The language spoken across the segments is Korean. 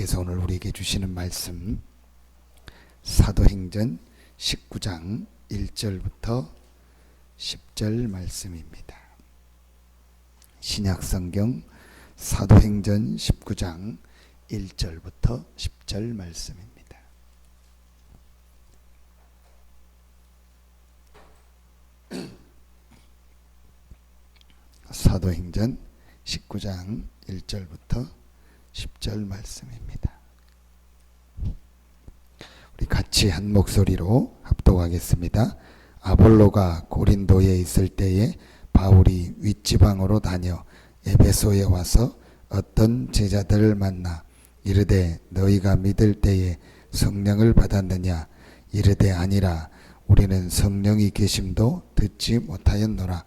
하나님께서 오늘 우리에게 주시는 말씀 사도행전 19장 1절부터 10절 말씀입니다. 신약성경 사도행전 19장 1절부터 10절 말씀입니다. 사도행전 19장 1절부터 10절 말씀입니다. 우리 같이 한 목소리로 합독하겠습니다. 아볼로가 고린도에 있을 때에 바울이 윗지방으로 다녀 에베소에 와서 어떤 제자들을 만나 이르되 너희가 믿을 때에 성령을 받았느냐? 이르되 아니라 우리는 성령이 계심도 듣지 못하였노라.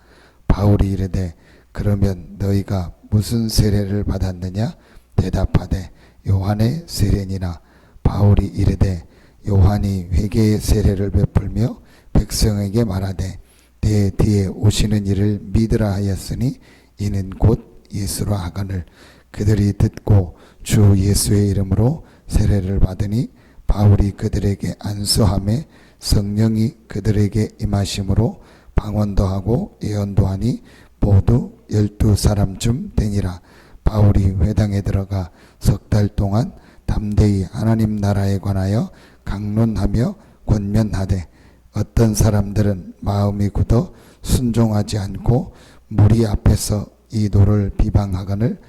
바울이 이르되 그러면 너희가 무슨 세례를 받았느냐? 대답하되 요한의 세례니라. 바울이 이르되 요한이 회개의 세례를 베풀며 백성에게 말하되 내 뒤에 오시는 이를 믿으라 하였으니 이는 곧 예수라 하거늘 그들이 듣고 주 예수의 이름으로 세례를 받으니 바울이 그들에게 안수하매 성령이 그들에게 임하심으로 방언도 하고 예언도 하니 모두 12사람쯤 되니라. 바울이 회당에 들어가 석 달 동안 담대히 하나님 나라에 관하여 강론하며 권면하되 어떤 사람들은 마음이 굳어 순종하지 않고 무리 앞에서 이 도를 비방하거늘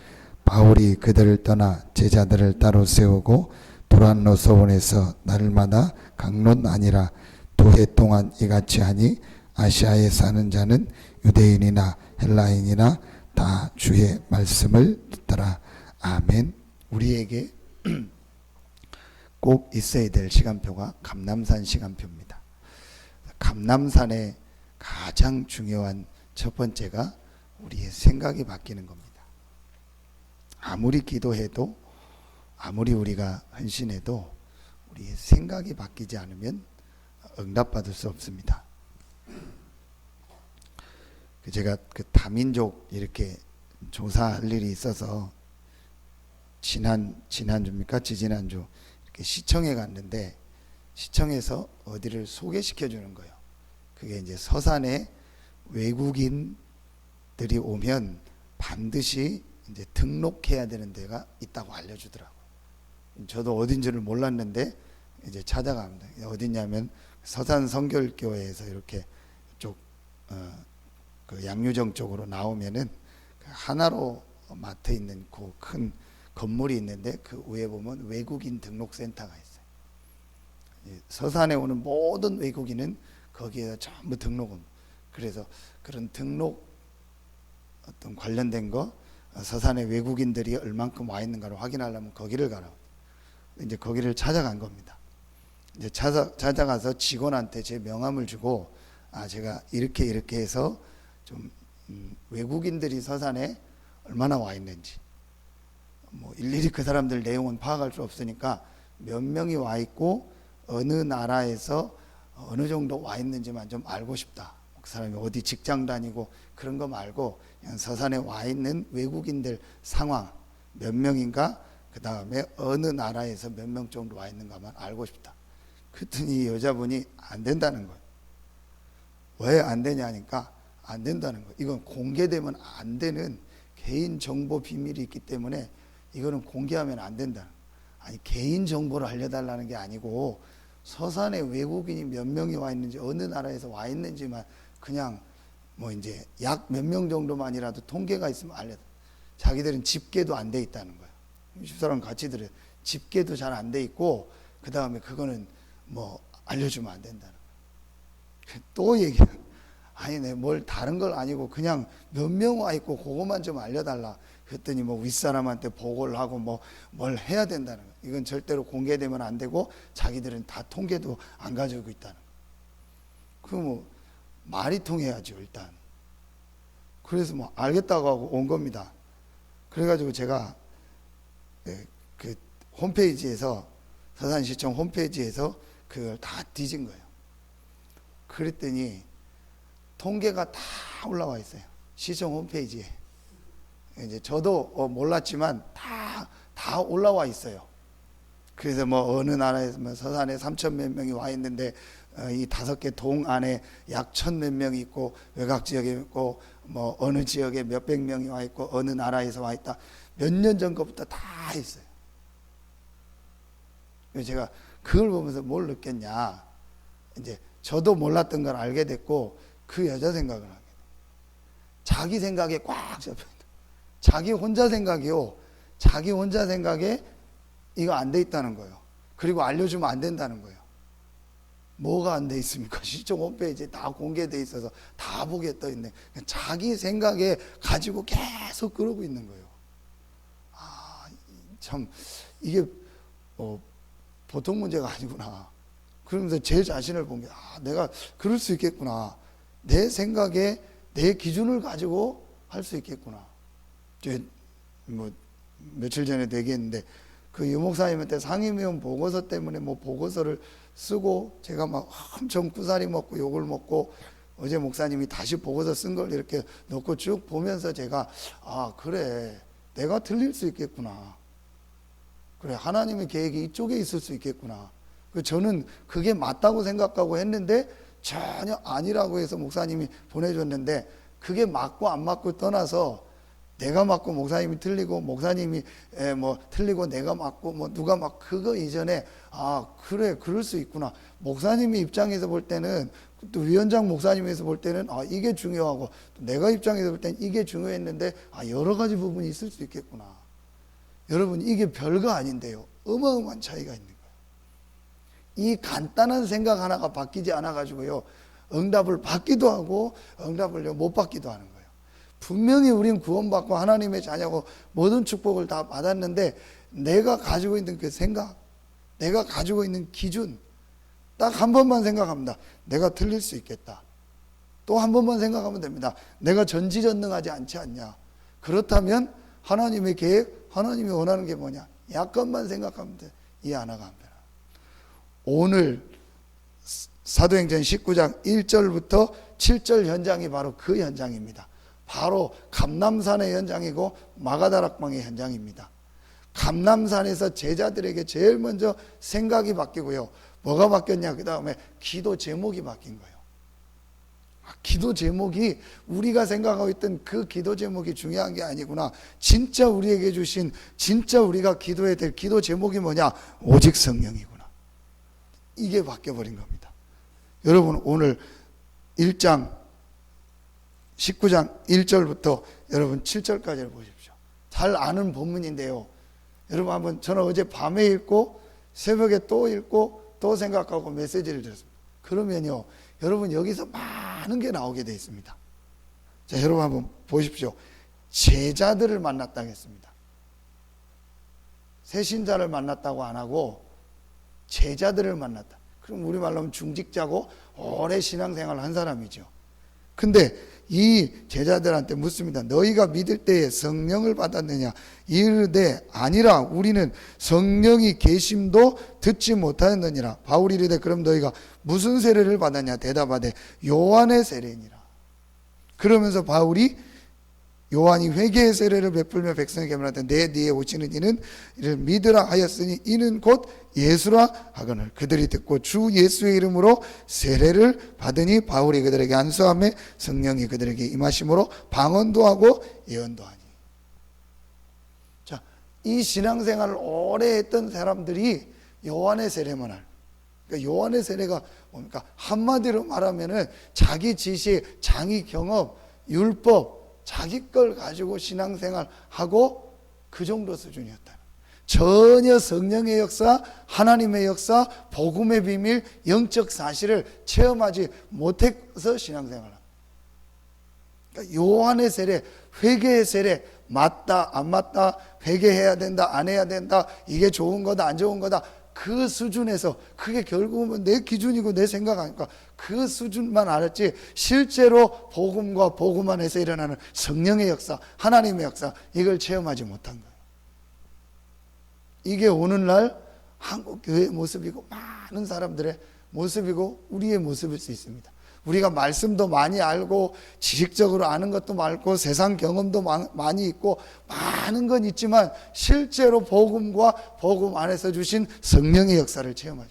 바울이 그들을 떠나 제자들을 따로 세우고 도란노 서원에서 날마다 강론하니라. 2해 동안 이같이 하니 아시아에 사는 자는 유대인이나 헬라인이나 다 주의 말씀을 듣더라. 아멘. 우리에게 꼭 있어야 될 시간표가 감람산 시간표입니다. 감람산의 가장 중요한 첫 번째가 우리의 생각이 바뀌는 겁니다. 아무리 기도해도 아무리 우리가 헌신해도 우리의 생각이 바뀌지 않으면 응답받을 수 없습니다. 제가 그 다민족 이렇게 조사할 일이 있어서 지난주입니까? 지지난주 이렇게 시청에 갔는데 시청에서 어디를 소개시켜 주는 거예요. 그게 이제 서산에 외국인들이 오면 반드시 이제 등록해야 되는 데가 있다고 알려주더라고요. 저도 어딘지를 몰랐는데 이제 찾아갑니다. 어디냐면 서산 성결교회에서 이렇게 쪽 그 양유정 쪽으로 나오면은 그 하나로 마트 있는 그 큰 건물이 있는데 그 위에 보면 외국인 등록센터가 있어요. 서산에 오는 모든 외국인은 거기에 전부 등록은. 그래서 그런 등록 어떤 관련된 거 서산에 외국인들이 얼만큼 와 있는가를 확인하려면 거기를 가라고. 이제 거기를 찾아간 겁니다. 이제 찾아가서 직원한테 제 명함을 주고 제가 이렇게 해서 좀 외국인들이 서산에 얼마나 와 있는지 뭐 일일이 그 사람들 내용은 파악할 수 없으니까 몇 명이 와 있고 어느 나라에서 어느 정도 와 있는지만 좀 알고 싶다. 그 사람이 어디 직장 다니고 그런 거 말고 그냥 서산에 와 있는 외국인들 상황 몇 명인가, 그 다음에 어느 나라에서 몇 명 정도 와 있는가만 알고 싶다. 그랬더니 여자분이 안 된다는 거예요. 왜 안 되냐니까 안 된다는 거예요. 이건 공개되면 안 되는 개인정보 비밀이 있기 때문에 이거는 공개하면 안 된다. 아니 개인정보를 알려달라는 게 아니고 서산에 외국인이 몇 명이 와 있는지 어느 나라에서 와 있는지만 그냥 뭐 이제 약 몇 명 정도만이라도 통계가 있으면 알려. 자기들은 집계도 안 돼 있다는 거예요. 집사람 같이 들어요. 집계도 잘 안 돼 있고 그 다음에 그거는 뭐 알려주면 안 된다는 거예요. 또 얘기해요. 아니 내 뭘 다른 걸 아니고 그냥 몇 명 와 있고 그것만 좀 알려달라. 그랬더니 뭐 윗사람한테 보고를 하고 뭐 뭘 해야 된다는 거예요. 이건 절대로 공개되면 안 되고 자기들은 다 통계도 안 가지고 있다는 거예요. 그 뭐 말이 통해야죠 일단. 그래서 뭐 알겠다고 하고 온 겁니다. 그래가지고 제가 그 홈페이지에서 서산시청 홈페이지에서 그걸 다 뒤진 거예요. 그랬더니 통계가 다 올라와 있어요. 시청 홈페이지에. 이제 저도 몰랐지만 다 올라와 있어요. 그래서 뭐 어느 나라에서 뭐 서산에 3천 몇 명이 와 있는데 이 5개 동 안에 약 1,000 몇 명이 있고 외곽 지역에 있고 뭐 어느 지역에 몇백 명이 와 있고 어느 나라에서 와 있다. 몇 년 전 것부터 다 있어요. 그래서 제가 그걸 보면서 뭘 느꼈냐. 이제 저도 몰랐던 걸 알게 됐고 그 여자 생각을 하게 돼요. 자기 생각에 꽉 잡혀있다. 자기 혼자 생각이요. 자기 혼자 생각에 이거 안 돼 있다는 거예요. 그리고 알려주면 안 된다는 거예요. 뭐가 안 돼 있습니까? 시청 홈페이지에 다 공개돼 있어서 다 보게 떠 있네. 자기 생각에 가지고 계속 그러고 있는 거예요. 아, 참 이게 보통 문제가 아니구나. 그러면서 제 자신을 본 게 내가 그럴 수 있겠구나. 내 생각에 내 기준을 가지고 할 수 있겠구나. 뭐 며칠 전에도 얘기했는데 그 유목사님한테 상임위원 보고서 때문에 뭐 보고서를 쓰고 제가 막 엄청 구사리 먹고 욕을 먹고 어제 목사님이 다시 보고서 쓴 걸 이렇게 놓고 쭉 보면서 제가 그래 내가 틀릴 수 있겠구나. 그래 하나님의 계획이 이쪽에 있을 수 있겠구나. 저는 그게 맞다고 생각하고 했는데 전혀 아니라고 해서 목사님이 보내줬는데 그게 맞고 안 맞고 떠나서 내가 맞고 목사님이 틀리고 목사님이 뭐 틀리고 내가 맞고 뭐 누가 막 그거 이전에 그래 그럴 수 있구나. 목사님이 입장에서 볼 때는 또 위원장 목사님에서 볼 때는 이게 중요하고 또 내가 입장에서 볼 때는 이게 중요했는데 여러 가지 부분이 있을 수 있겠구나. 여러분 이게 별거 아닌데요. 어마어마한 차이가 있는 거예요. 이 간단한 생각 하나가 바뀌지 않아 가지고요. 응답을 받기도 하고 응답을 못 받기도 하는 거예요. 분명히 우린 구원받고 하나님의 자녀고 모든 축복을 다 받았는데 내가 가지고 있는 그 생각, 내가 가지고 있는 기준 딱 한 번만 생각합니다. 내가 틀릴 수 있겠다. 또 한 번만 생각하면 됩니다. 내가 전지전능하지 않지 않냐. 그렇다면 하나님의 계획, 하나님이 원하는 게 뭐냐. 약간만 생각하면 돼. 이 하나가 안 되나. 오늘 사도행전 19장 1절부터 7절 현장이 바로 그 현장입니다. 바로 감람산의 현장이고 마가다락방의 현장입니다. 감람산에서 제자들에게 제일 먼저 생각이 바뀌고요. 뭐가 바뀌었냐? 그 다음에 기도 제목이 바뀐 거예요. 기도 제목이 우리가 생각하고 있던 그 기도 제목이 중요한 게 아니구나. 진짜 우리에게 주신 진짜 우리가 기도해야 될 기도 제목이 뭐냐? 오직 성령이구나. 이게 바뀌어버린 겁니다. 여러분 오늘 1장 19장 1절부터 여러분 7절까지를 보십시오. 잘 아는 본문인데요. 여러분 한번 저는 어제 밤에 읽고 새벽에 또 읽고 또 생각하고 메시지를 드렸습니다. 그러면요 여러분 여기서 많은 게 나오게 되어 있습니다. 자 여러분 한번 보십시오. 제자들을 만났다고 했습니다. 새신자를 만났다고 안 하고 제자들을 만났다. 그럼 우리말로 하면 중직자고 오래 신앙생활을 한 사람이죠. 근데 이 제자들한테 묻습니다. 너희가 믿을 때에 성령을 받았느냐? 이르되 아니라 우리는 성령이 계심도 듣지 못하였느니라. 바울이 이르되 그럼 너희가 무슨 세례를 받았냐? 대답하되 요한의 세례니라. 그러면서 바울이 요한이 회개의 세례를 베풀며 백성에게 말하되 내 뒤에 오시는 이는 이를 믿으라 하였으니 이는 곧 예수라 하거늘 그들이 듣고 주 예수의 이름으로 세례를 받으니 바울이 그들에게 안수하며 성령이 그들에게 임하심으로 방언도 하고 예언도 하니. 자, 이 신앙생활을 오래 했던 사람들이 요한의 세례만 할. 그러니까 요한의 세례가 뭡니까? 한마디로 말하면은 자기 지식, 자기 경험, 율법 자기 걸 가지고 신앙생활 하고 그 정도 수준이었다. 전혀 성령의 역사, 하나님의 역사, 복음의 비밀, 영적 사실을 체험하지 못해서 신앙생활을. 그러니까 요한의 세례, 회개의 세례, 맞다, 안 맞다, 회개해야 된다, 안 해야 된다, 이게 좋은 거다, 안 좋은 거다. 그 수준에서 그게 결국은 내 기준이고 내 생각하니까 그 수준만 알았지 실제로 복음과 복음 안에서 일어나는 성령의 역사, 하나님의 역사 이걸 체험하지 못한 거예요. 이게 오늘날 한국 교회의 모습이고 많은 사람들의 모습이고 우리의 모습일 수 있습니다. 우리가 말씀도 많이 알고 지식적으로 아는 것도 많고 세상 경험도 많이 있고 많은 건 있지만 실제로 복음과 복음 안에서 주신 성령의 역사를 체험하죠.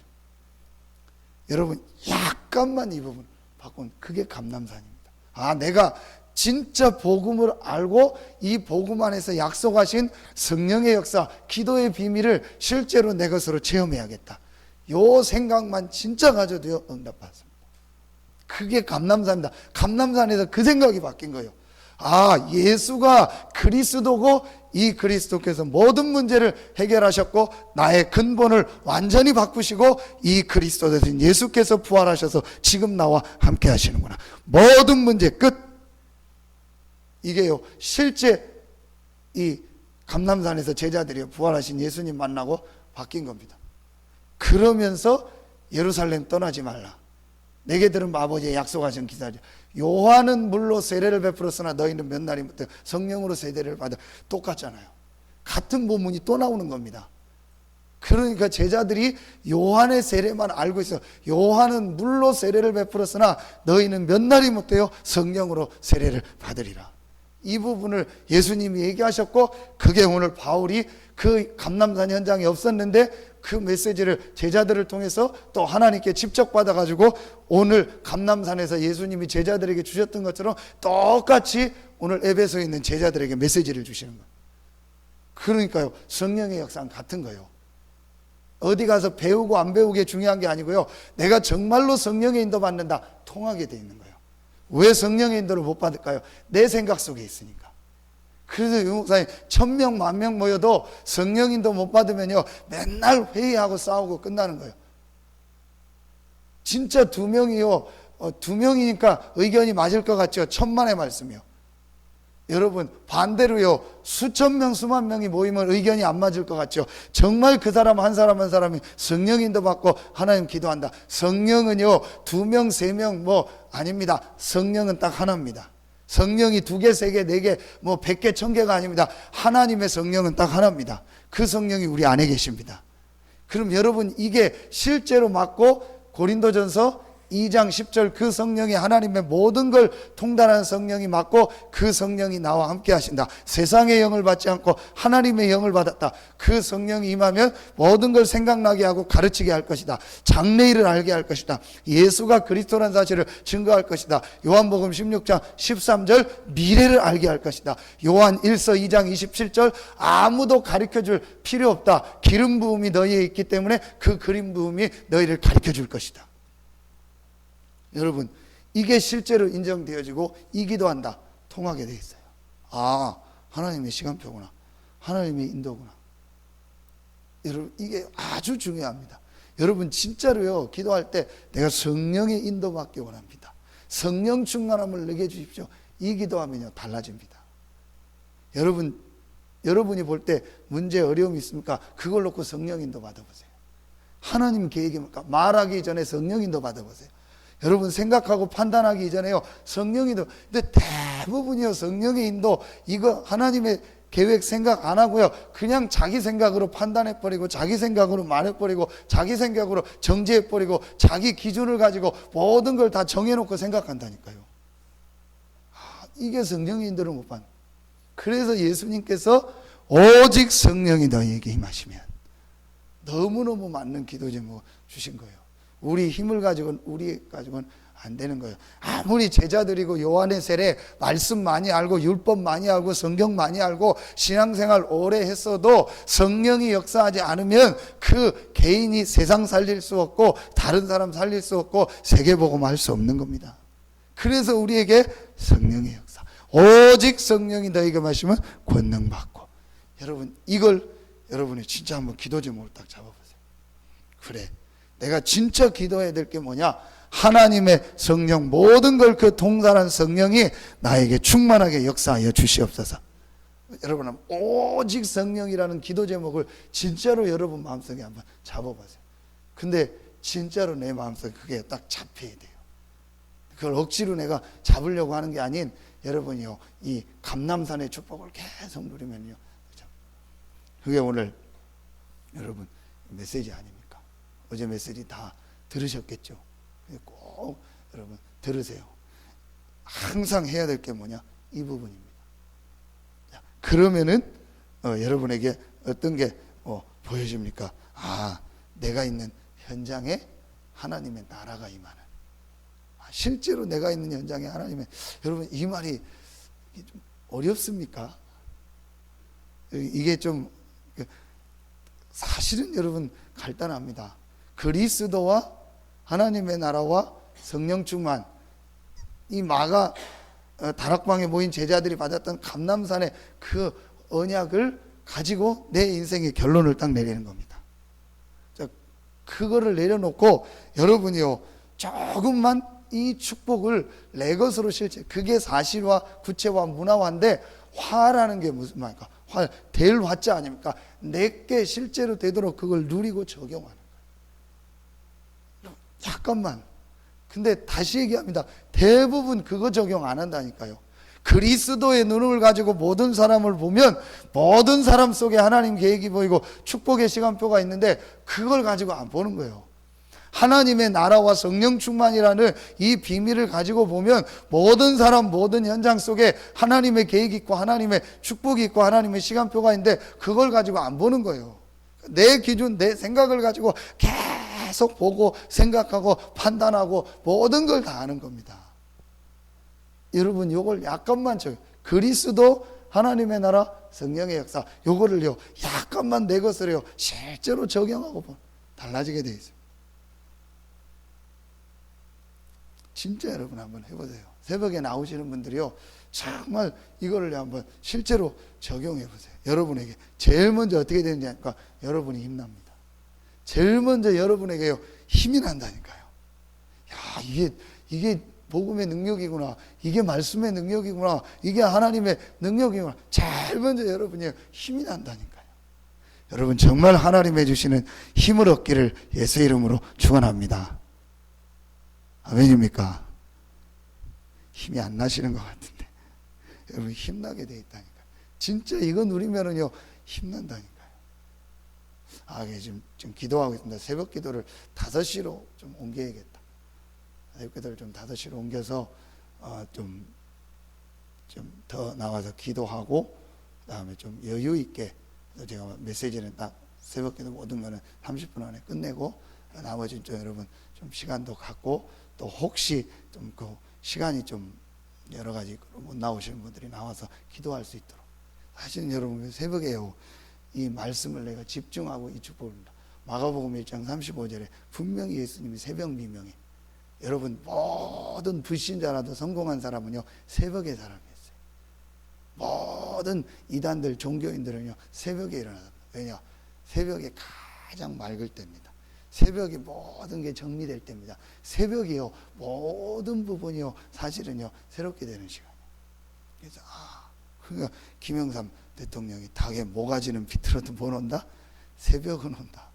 여러분 약간만 이 부분 바꾸면 그게 감람산입니다. 내가 진짜 복음을 알고 이 복음 안에서 약속하신 성령의 역사, 기도의 비밀을 실제로 내 것으로 체험해야겠다. 요 생각만 진짜 가져도요 응답받습니다. 그게 감람산입니다. 감람산에서 그 생각이 바뀐 거예요. 예수가 그리스도고 이 그리스도께서 모든 문제를 해결하셨고 나의 근본을 완전히 바꾸시고 이 그리스도 대신 예수께서 부활하셔서 지금 나와 함께 하시는구나. 모든 문제 끝. 이게요 실제 이 감람산에서 제자들이 부활하신 예수님 만나고 바뀐 겁니다. 그러면서 예루살렘 떠나지 말라. 내게 들은 아버지의 약속하신 기사죠. 요한은 물로 세례를 베풀었으나 너희는 몇 날이부터 성령으로 세례를 받아. 똑같잖아요. 같은 본문이 또 나오는 겁니다. 그러니까 제자들이 요한의 세례만 알고 있어요. 요한은 물로 세례를 베풀었으나 너희는 몇 날이 못해요 성령으로 세례를 받으리라. 이 부분을 예수님이 얘기하셨고 그게 오늘 바울이 그 감람산 현장에 없었는데 그 메시지를 제자들을 통해서 또 하나님께 직접 받아가지고 오늘 감람산에서 예수님이 제자들에게 주셨던 것처럼 똑같이 오늘 에베소에 있는 제자들에게 메시지를 주시는 거예요. 그러니까요 성령의 역사는 같은 거예요. 어디 가서 배우고 안 배우게 중요한 게 아니고요 내가 정말로 성령의 인도 받는다 통하게 돼 있는 거예요. 왜 성령의 인도를 못 받을까요? 내 생각 속에 있으니까. 그래서 유 목사님 1000명 10,000명 모여도 성령 인도 못 받으면요 맨날 회의하고 싸우고 끝나는 거예요. 진짜 2명이요 2명이니까 의견이 맞을 것 같죠. 천만의 말씀이요. 여러분 반대로요 수천 명 수만 명이 모이면 의견이 안 맞을 것 같죠. 정말 그 사람 한 사람 한 사람이 성령 인도 받고 하나님 기도한다. 성령은요 2명 3명 아닙니다. 성령은 딱 하나입니다. 성령이 2개 3개 4개 100개 1000개가 아닙니다. 하나님의 성령은 딱 하나입니다. 그 성령이 우리 안에 계십니다. 그럼 여러분 이게 실제로 맞고 고린도전서 2장 10절 그 성령이 하나님의 모든 걸 통달하는 성령이 맞고 그 성령이 나와 함께 하신다. 세상의 영을 받지 않고 하나님의 영을 받았다. 그 성령이 임하면 모든 걸 생각나게 하고 가르치게 할 것이다. 장래일을 알게 할 것이다. 예수가 그리스도라는 사실을 증거할 것이다. 요한복음 16장 13절 미래를 알게 할 것이다. 요한 1서 2장 27절 아무도 가르쳐줄 필요 없다. 기름 부음이 너희에 있기 때문에 그 기름 부음이 너희를 가르쳐줄 것이다. 여러분 이게 실제로 인정되어지고 이 기도한다 통하게 돼 있어요. 하나님의 시간표구나. 하나님의 인도구나. 여러분 이게 아주 중요합니다. 여러분 진짜로요 기도할 때 내가 성령의 인도받기 원합니다. 성령 충만함을 내게 주십시오. 이 기도하면요 달라집니다. 여러분이 볼 때 문제 어려움이 있습니까? 그걸 놓고 성령 인도 받아보세요. 하나님 계획입니까? 말하기 전에 성령 인도 받아보세요. 여러분 생각하고 판단하기 이전에요 성령의 인도. 근데 대부분이요 성령의 인도 이거 하나님의 계획 생각 안 하고요 그냥 자기 생각으로 판단해버리고 자기 생각으로 말해버리고 자기 생각으로 정죄해버리고 자기 기준을 가지고 모든 걸 다 정해놓고 생각한다니까요. 이게 성령의 인도를 못 받는. 그래서 예수님께서 오직 성령이 너희에게 임하시면 너무너무 맞는 기도 제목 주신 거예요. 우리 힘을 가지고는 안 되는 거예요. 아무리 제자들이고 요한의 세례 말씀 많이 알고 율법 많이 알고 성경 많이 알고 신앙생활 오래 했어도 성령이 역사하지 않으면 그 개인이 세상 살릴 수 없고 다른 사람 살릴 수 없고 세계복음 할 수 없는 겁니다. 그래서 우리에게 성령의 역사 오직 성령이 너희에게 마시면 권능 받고. 여러분 이걸 여러분이 진짜 한번 기도 제목을 딱 잡아보세요. 그래 내가 진짜 기도해야 될 게 뭐냐? 하나님의 성령 모든 걸 그 동달한 성령이 나에게 충만하게 역사하여 주시옵소서. 여러분 오직 성령이라는 기도 제목을 진짜로 여러분 마음속에 한번 잡아보세요. 근데 진짜로 내 마음속에 그게 딱 잡혀야 돼요. 그걸 억지로 내가 잡으려고 하는 게 아닌 여러분이요 이 감람산의 축복을 계속 누리면요 그게 오늘 여러분 메시지 아닙니까? 어제 메시지 다 들으셨겠죠. 꼭 여러분 들으세요. 항상 해야 될 게 뭐냐? 이 부분입니다. 자, 그러면은 여러분에게 어떤 게 보여집니까? 아, 내가 있는 현장에 하나님의 나라가 임하는. 실제로 내가 있는 현장에 하나님의, 여러분 이 말이 좀 어렵습니까? 이게 좀 사실은 여러분 간단합니다. 그리스도와 하나님의 나라와 성령 충만, 이 마가 다락방에 모인 제자들이 받았던 감람산의 그 언약을 가지고 내 인생의 결론을 딱 내리는 겁니다. 자, 그거를 내려놓고 여러분이요 조금만 이 축복을 내 것으로 실제, 그게 사실화, 구체화, 문화화인데, 화라는 게 무슨 말입니까? 화, 될 화자 아닙니까? 내게 실제로 되도록 그걸 누리고 적용하는 거예요. 잠깐만. 근데 다시 얘기합니다. 대부분 그거 적용 안 한다니까요. 그리스도의 눈을 가지고 모든 사람을 보면 모든 사람 속에 하나님 계획이 보이고 축복의 시간표가 있는데, 그걸 가지고 안 보는 거예요. 하나님의 나라와 성령 충만이라는 이 비밀을 가지고 보면 모든 사람, 모든 현장 속에 하나님의 계획이 있고 하나님의 축복이 있고 하나님의 시간표가 있는데, 그걸 가지고 안 보는 거예요. 내 기준, 내 생각을 가지고 계속 보고 생각하고 판단하고 모든 걸 다 하는 겁니다. 여러분 이걸 약간만 그리스도, 하나님의 나라, 성령의 역사, 요거를요 약간만 내 것을요 실제로 적용하고 보면 달라지게 돼 있어요. 진짜 여러분 한번 해보세요. 새벽에 나오시는 분들이요 정말 이거를 한번 실제로 적용해 보세요. 여러분에게 제일 먼저 어떻게 되느냐니까, 여러분이 힘납니다. 제일 먼저 여러분에게요 힘이 난다니까요. 야, 이게 복음의 능력이구나, 이게 말씀의 능력이구나, 이게 하나님의 능력이구나. 제일 먼저 여러분이 힘이 난다니까요. 여러분 정말 하나님의 주시는 힘을 얻기를 예수 이름으로 축원합니다. 아멘입니까? 힘이 안 나시는 것 같은데 여러분 힘나게 돼 있다니까요. 진짜 이거 누리면은요 힘난다니까요. 지금 기도하고 있습니다. 새벽 기도를 5시로 좀 옮겨야겠다. 새벽 기도를 좀 5시로 옮겨서 좀 더 나와서 기도하고, 그 다음에 좀 여유 있게, 제가 메시지는 딱 새벽 기도 모든 거는 30분 안에 끝내고, 나머지는 좀 여러분 좀 시간도 갖고, 또 혹시 좀 그 시간이 좀 여러 가지 못 나오시는 분들이 나와서 기도할 수 있도록. 사실 여러분 새벽에요 이 말씀을 내가 집중하고 이 축복을, 마가복음 1장 35절에 분명히 예수님이 새벽 미명에, 여러분 모든 불신자라도 성공한 사람은요 새벽의 사람이었어요. 모든 이단들, 종교인들은요 새벽에 일어나다. 왜냐? 새벽에 가장 맑을 때입니다. 새벽이 모든 게 정리될 때입니다. 새벽이요 모든 부분이요 사실은요 새롭게 되는 시간이에요. 그래서 그러니까 김영삼 대통령이 닭에 모가지는 비틀어도 못 온다? 새벽은 온다.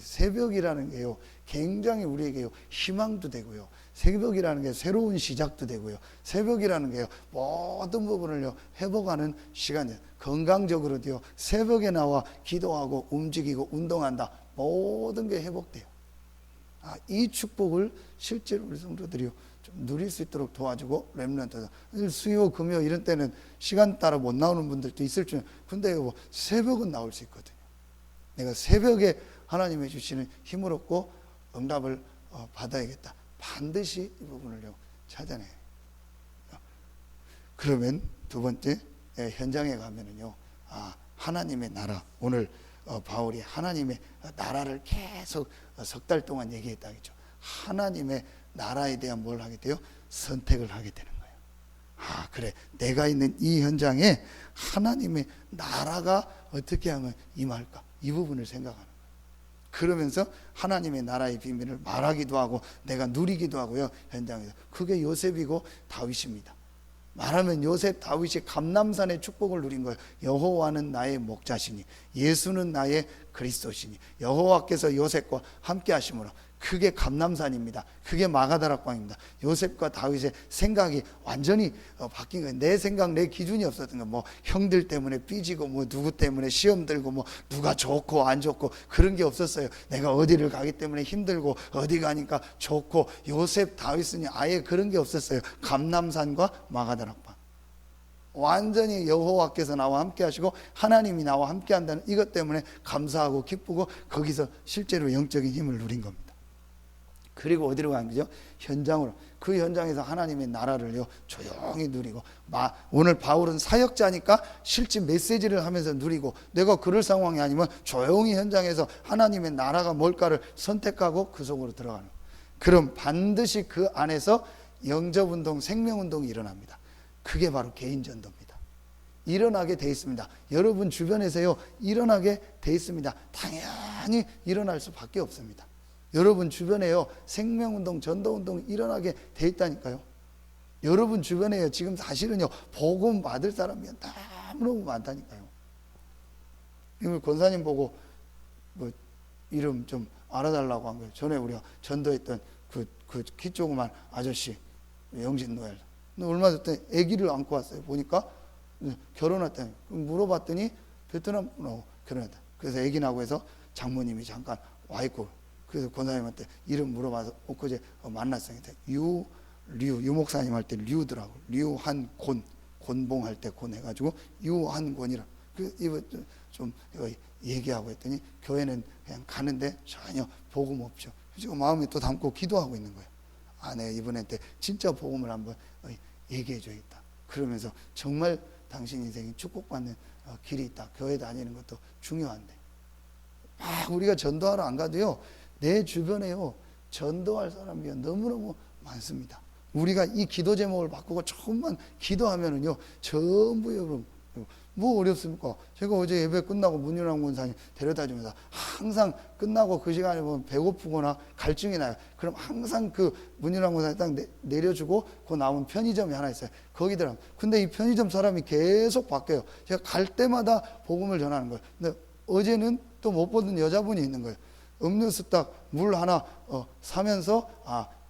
새벽이라는 게요 굉장히 우리에게요 희망도 되고요, 새벽이라는 게 새로운 시작도 되고요, 새벽이라는 게요 모든 부분을요 회복하는 시간이에요. 건강적으로도요 새벽에 나와 기도하고 움직이고 운동한다, 모든 게 회복돼요. 이 축복을 실제로 우리 성도들이요 좀 누릴 수 있도록 도와주고, 렘넌트 수요 금요 이런 때는 시간 따라 못 나오는 분들도 있을 줄, 근데 새벽은 나올 수 있거든요. 내가 새벽에 하나님이 주시는 힘을 얻고 응답을 받아야겠다. 반드시 이 부분을요 찾아내요. 그러면 두 번째, 현장에 가면은요 하나님의 나라, 오늘 바울이 하나님의 나라를 계속 석 달 동안 얘기했다겠죠. 하나님의 나라에 대한 뭘 하게 돼요? 선택을 하게 되는 거예요. 그래, 내가 있는 이 현장에 하나님의 나라가 어떻게 하면 임할까? 이 부분을 생각하는 거예요. 그러면서 하나님의 나라의 비밀을 말하기도 하고 내가 누리기도 하고요 현장에서. 그게 요셉이고 다윗입니다. 말하면 요셉, 다윗이 감람산의 축복을 누린 거예요. 여호와는 나의 목자시니, 예수는 나의 그리스도시니 여호와께서 요셉과 함께 하심으로. 그게 감람산입니다. 그게 마가다락방입니다. 요셉과 다윗의 생각이 완전히 바뀐 거예요. 내 생각, 내 기준이 없었던 거예요. 뭐 형들 때문에 삐지고 뭐 누구 때문에 시험 들고 뭐 누가 좋고 안 좋고 그런 게 없었어요. 내가 어디를 가기 때문에 힘들고 어디 가니까 좋고. 요셉, 다윗은 아예 그런 게 없었어요. 감람산과 마가다락방. 완전히 여호와께서 나와 함께 하시고 하나님이 나와 함께 한다는 이것 때문에 감사하고 기쁘고 거기서 실제로 영적인 힘을 누린 겁니다. 그리고 어디로 간 거죠? 현장으로. 그 현장에서 하나님의 나라를요 조용히 누리고. 오늘 바울은 사역자니까 실제 메시지를 하면서 누리고, 내가 그럴 상황이 아니면 조용히 현장에서 하나님의 나라가 뭘까를 선택하고 그 속으로 들어가는. 그럼 반드시 그 안에서 영접운동, 생명운동이 일어납니다. 그게 바로 개인전도입니다. 일어나게 돼 있습니다. 여러분 주변에서요 일어나게 돼 있습니다. 당연히 일어날 수밖에 없습니다. 여러분 주변에요 생명운동, 전도운동이 일어나게 돼 있다니까요. 여러분 주변에요 지금 사실은요 복음 받을 사람이 너무너무 많다니까요. 이걸 권사님 보고 뭐 이름 좀 알아달라고 한 거예요. 전에 우리가 전도했던 그 키 조그만 아저씨 영진 노엘, 얼마 전에 아기를 안고 왔어요. 보니까 결혼했다니. 물어봤더니 베트남 결혼했다. 그래서 아기 나고 해서 장모님이 잠깐 와 있고, 그래서 권사님한테 이름 물어봐서 엊그제 만났어요. 류 목사님 할 때 류더라고. 류한곤, 곤봉 할 때 곤 해가지고 유한곤이라. 이거 좀 얘기하고 했더니 교회는 그냥 가는데 전혀 복음 없죠. 지금 마음에 또 담고 기도하고 있는 거예요. 내가 이번한테 진짜 복음을 한번 얘기해 줘야겠다. 그러면서 정말 당신 인생이 축복받는 길이 있다. 교회 다니는 것도 중요한데. 우리가 전도하러 안 가도요 내 주변에요 전도할 사람이 너무너무 많습니다. 우리가 이 기도 제목을 바꾸고 조금만 기도하면은요 전부 여러분 뭐 어렵습니까? 제가 어제 예배 끝나고 문윤환 권사님 데려다 주면서 항상 끝나고 그 시간에 보면 배고프거나 갈증이 나요. 그럼 항상 그 문윤환 권사님 딱 내려주고 그 남은 편의점이 하나 있어요. 거기더라고요. 근데 이 편의점 사람이 계속 바뀌어요. 제가 갈 때마다 복음을 전하는 거예요. 근데 어제는 또 못 보던 여자분이 있는 거예요. 음료수 딱 물 하나 사면서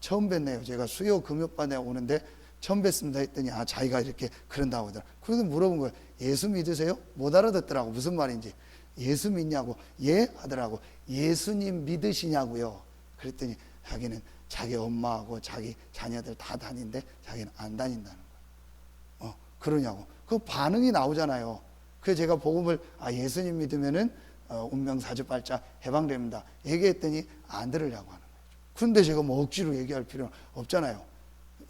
처음 뵀네요. 제가 수요 금요반에 오는데 처음 뵀습니다 했더니 자기가 이렇게 그런다고 하더라고요. 그래서 물어본 거예요. 예수 믿으세요? 못 알아듣더라고. 무슨 말인지. 예수 믿냐고. 예? 하더라고. 예수님 믿으시냐고요. 그랬더니 자기는 자기 엄마하고 자기 자녀들 다 다니는데 자기는 안 다닌다는 거예요. 그러냐고. 그 반응이 나오잖아요. 그래서 제가 복음을 예수님 믿으면은 운명사주발자 해방됩니다 얘기했더니 안 들으려고 하는 거예요. 근데 제가 뭐 억지로 얘기할 필요는 없잖아요.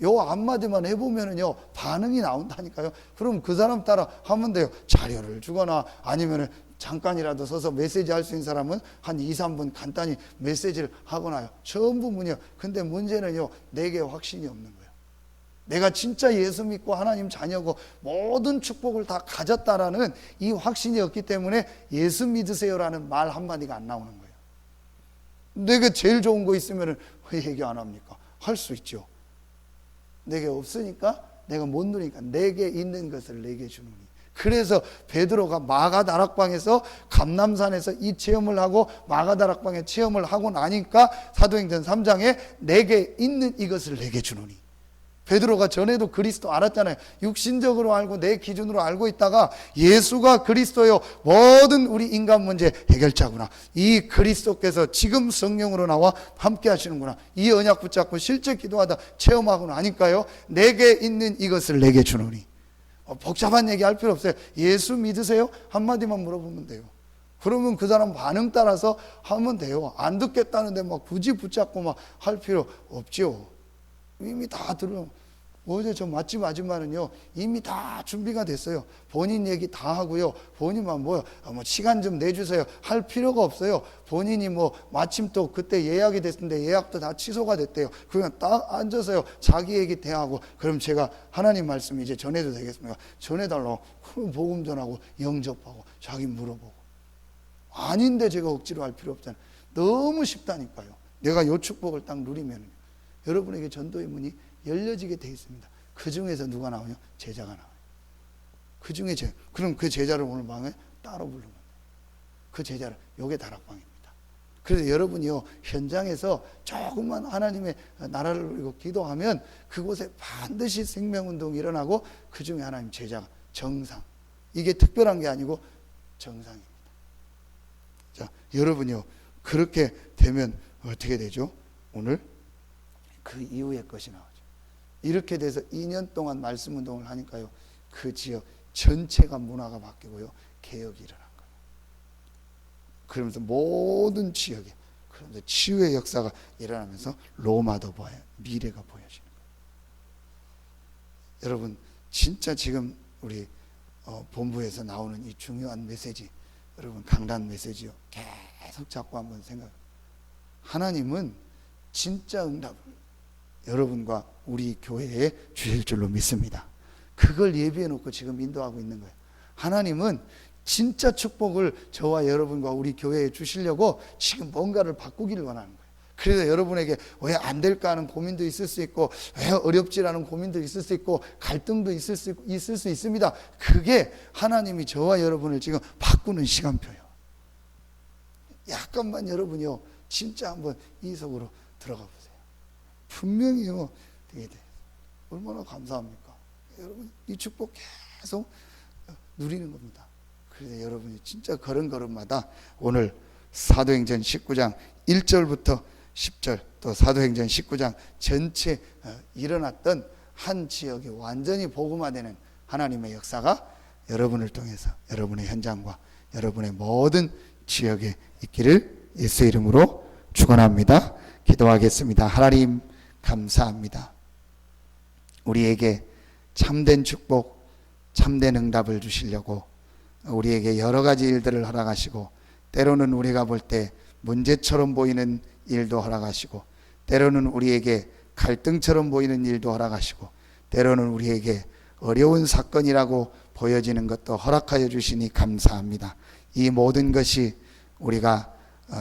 요 한마디만 해보면은요 반응이 나온다니까요. 그럼 그 사람 따라 하면 돼요. 자료를 주거나 아니면은 잠깐이라도 서서 메시지 할 수 있는 사람은 한 2, 3분 간단히 메시지를 하거나요. 전부 문이요. 근데 문제는요 내게 확신이 없는 거예요. 내가 진짜 예수 믿고 하나님 자녀고 모든 축복을 다 가졌다라는 이 확신이 없기 때문에 예수 믿으세요라는 말 한마디가 안 나오는 거예요. 내가 제일 좋은 거 있으면 왜 얘기 안 합니까? 할 수 있죠. 내게 없으니까 내가 못 누리니까 내게 있는 것을 내게 주노니. 그래서 베드로가 마가다락방에서 감람산에서 이 체험을 하고 마가다락방에 체험을 하고 나니까 사도행전 3장에 내게 있는 이것을 내게 주노니. 베드로가 전에도 그리스도 알았잖아요. 육신적으로 알고 내 기준으로 알고 있다가 예수가 그리스도요 모든 우리 인간 문제 해결자구나. 이 그리스도께서 지금 성령으로 나와 함께 하시는구나. 이 언약 붙잡고 실제 기도하다 체험하고 나니까요 내게 있는 이것을 내게 주노니. 복잡한 얘기 할 필요 없어요. 예수 믿으세요? 한마디만 물어보면 돼요. 그러면 그 사람 반응 따라서 하면 돼요. 안 듣겠다는데 막 굳이 붙잡고 막 할 필요 없죠. 이미 다 들어. 어제 저 맛집 아줌마는요 이미 다 준비가 됐어요. 본인 얘기 다 하고요. 본인만 뭐 시간 좀 내주세요 할 필요가 없어요. 본인이 마침 또 그때 예약이 됐는데 예약도 다 취소가 됐대요. 그냥 딱 앉아서요 자기 얘기 대하고. 그럼 제가 하나님 말씀 이제 전해도 되겠습니까? 전해달라고. 그럼 복음 전하고 영접하고 자기 물어보고. 아닌데 제가 억지로 할 필요 없잖아요. 너무 쉽다니까요. 내가 요 축복을 딱 누리면 여러분에게 전도의 문이 열려지게 되어 있습니다. 그 중에서 누가 나오냐? 제자가 나와요. 그 중에 그럼 그 제자를 오늘 방에 따로 부르면 그 제자를 요게 다락방입니다. 그래서 여러분이요 현장에서 조금만 하나님의 나라를 위고 기도하면 그곳에 반드시 생명운동이 일어나고 그 중에 하나님 제자가 정상, 이게 특별한 게 아니고 정상입니다. 자, 여러분이요 그렇게 되면 어떻게 되죠? 오늘 그 이후의 것이 나오죠. 이렇게 돼서 2년 동안 말씀 운동을 하니까요 그 지역 전체가 문화가 바뀌고요 개혁이 일어난 거예요. 그러면서 모든 지역에 그러면서 치유의 역사가 일어나면서 로마도 보여요. 미래가 보여지는 거예요. 여러분 진짜 지금 우리 본부에서 나오는 이 중요한 메시지, 여러분 강단 메시지요 계속 자꾸 한번 생각해요. 하나님은 진짜 응답을 여러분과 우리 교회에 주실 줄로 믿습니다. 그걸 예비해 놓고 지금 인도하고 있는 거예요. 하나님은 진짜 축복을 저와 여러분과 우리 교회에 주시려고 지금 뭔가를 바꾸기를 원하는 거예요. 그래서 여러분에게 왜 안 될까 하는 고민도 있을 수 있고 왜 어렵지라는 고민도 있을 수 있고 갈등도 있을 수 있습니다. 그게 하나님이 저와 여러분을 지금 바꾸는 시간표예요. 약간만 여러분이요 진짜 한번 이 속으로 들어가 보세요. 분명히요 되게 돼. 얼마나 감사합니까? 여러분 이 축복 계속 누리는 겁니다. 그래서 여러분이 진짜 걸음걸음마다 오늘 사도행전 19장 1절부터 10절 또 사도행전 19장 전체 일어났던 한 지역이 완전히 복음화되는 하나님의 역사가 여러분을 통해서 여러분의 현장과 여러분의 모든 지역에 있기를 예수 이름으로 축원합니다. 기도하겠습니다. 하나님 감사합니다. 우리에게 참된 축복, 참된 응답을 주시려고 우리에게 여러 가지 일들을 허락하시고 때로는 우리가 볼 때 문제처럼 보이는 일도 허락하시고 때로는 우리에게 갈등처럼 보이는 일도 허락하시고 때로는 우리에게 어려운 사건이라고 보여지는 것도 허락하여 주시니 감사합니다. 이 모든 것이 우리가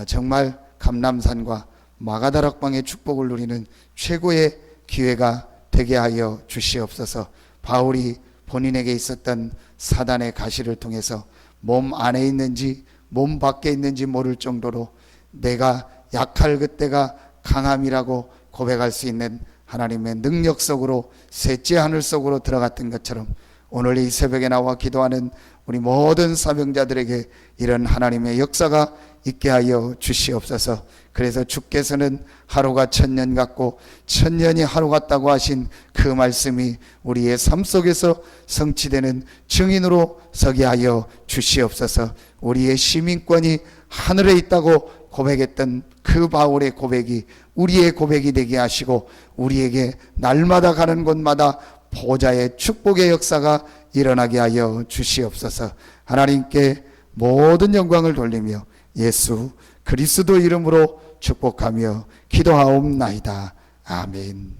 정말 감람산과 마가다락방의 축복을 누리는 최고의 기회가 되게 하여 주시옵소서. 바울이 본인에게 있었던 사단의 가시를 통해서 몸 안에 있는지 몸 밖에 있는지 모를 정도로 내가 약할 그때가 강함이라고 고백할 수 있는 하나님의 능력 속으로 셋째 하늘 속으로 들어갔던 것처럼 오늘 이 새벽에 나와 기도하는 우리 모든 사명자들에게 이런 하나님의 역사가 있게 하여 주시옵소서. 그래서 주께서는 하루가 천년 같고 천년이 하루 같다고 하신 그 말씀이 우리의 삶 속에서 성취되는 증인으로 서게 하여 주시옵소서. 우리의 시민권이 하늘에 있다고 고백했던 그 바울의 고백이 우리의 고백이 되게 하시고 우리에게 날마다 가는 곳마다 보좌의 축복의 역사가 일어나게 하여 주시옵소서. 하나님께 모든 영광을 돌리며 예수 그리스도 이름으로 축복하며 기도하옵나이다. 아멘.